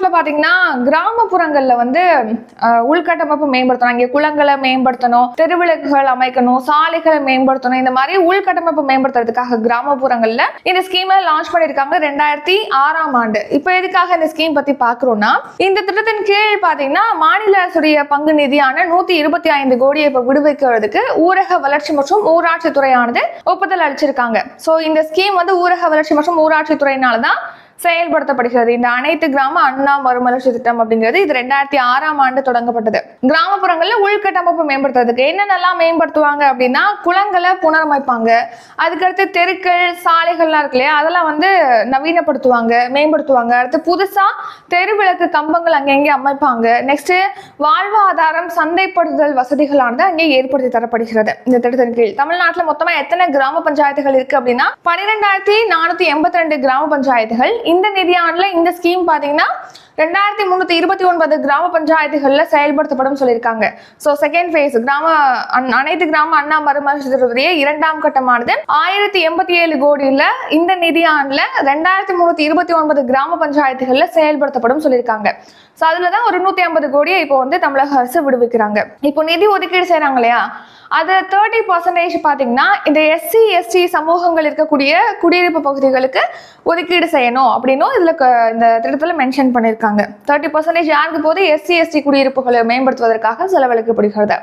தமிழ்நாட்டில் பார்த்தீங்கன்னா கிராமப்புறங்கள்ல வந்து உள்கட்டமைப்பு மேம்படுத்தணும், இங்கே குளங்களை மேம்படுத்தணும், தெருவிளக்குகள் அமைக்கணும், சாலைகளை மேம்படுத்தணும், இந்த மாதிரி உள்கட்டமைப்பு மேம்படுத்துறதுக்காக கிராமப்புறங்கள்ல இந்த ஸ்கீமை லான்ச் பண்ணியிருக்காங்க 2006 இப்போ எதுக்காக இந்த ஸ்கீம் பத்தி பாக்குறோம்னா, இந்த திட்டத்தின் கீழ் பாத்தீங்கன்னா மாநில அரசுடைய பங்கு நிதியான 125 கோடியை இப்ப விடுவிக்கிறதுக்கு ஊரக வளர்ச்சி மற்றும் ஊராட்சி துறையானது ஒப்புதல் அளிச்சிருக்காங்க. சோ இந்த ஸ்கீம் வந்து ஊரக வளர்ச்சி மற்றும் ஊராட்சி துறையினாலதான் செயல்படுத்தப்படுகிறது. இந்த அனைத்து கிராம அண்ணா மறுமலர்ச்சி திட்டம் அப்படிங்கிறது இது 2006 தொடங்கப்பட்டது. கிராமப்புறங்கள்ல உள்கட்டமைப்பு மேம்படுத்துறதுக்கு என்னென்னலாம் மேம்படுத்துவாங்க அப்படின்னா, குளங்களை புனரமைப்பாங்க, அதுக்கடுத்து தெருக்கள் சாலைகள்லாம் இருக்கு இல்லையா, அதெல்லாம் வந்து நவீனப்படுத்துவாங்க, மேம்படுத்துவாங்க. அடுத்து புதுசா தெருவிளக்கு கம்பங்கள் அங்கங்கே அமைப்பாங்க. நெக்ஸ்ட் வாழ்வாதாரம் சந்தைப்படுத்துதல் வசதிகளானது அங்கே ஏற்படுத்தி தரப்படுகிறது. இந்த திட்டத்தின் கீழ் தமிழ்நாட்டில் மொத்தமா எத்தனை கிராம பஞ்சாயத்துகள் இருக்கு அப்படின்னா 12,482 கிராம பஞ்சாயத்துகள். இந்த நிதியாண்டுல இந்த ஸ்கீம் பாத்தீங்கன்னா 2329 கிராம பஞ்சாயத்துகள்ல செயல்படுத்தப்படும் சொல்லியிருக்காங்க. சோ செகண்ட் ஃபேஸ் அனைத்து கிராம அண்ணா மறுமலர்ச்சி திட்டத்துடைய 2ஆம் கட்டமானது 1087 கோடியில இந்த நிதியாண்டுல 2329 கிராம பஞ்சாயத்துகள்ல செயல்படுத்தப்படும் சொல்லியிருக்காங்க. சோ அதுலதான் ஒரு 150 கோடியை இப்போ வந்து தமிழக அரசு விடுவிக்கிறாங்க. இப்போ நிதி ஒதுக்கீடு செய்யறாங்க இல்லையா, அது 30% பாத்தீங்கன்னா இந்த SC ST சமூகங்கள் இருக்கக்கூடிய குடியிருப்பு பகுதிகளுக்கு ஒதுக்கீடு செய்யணும் அப்படின்னும் இதுல இந்த திட்டத்துல மென்ஷன் பண்ணிருக்காங்க. 30% யாருக்கு போது SC ST குடியிருப்புகளை மேம்படுத்துவதற்காக செலவழிக்கப்படுகிறது.